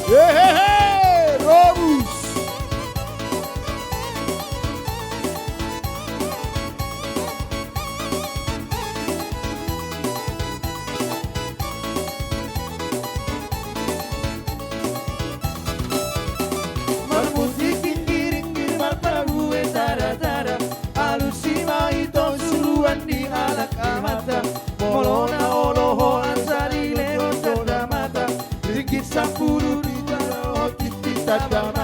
Hehehe, Robus. Musiki giring-giring martabu tara-tara alusima ito suruan di alak amata molona oloho ansari leo tanda mata dikit sapuru di dalam hati tanda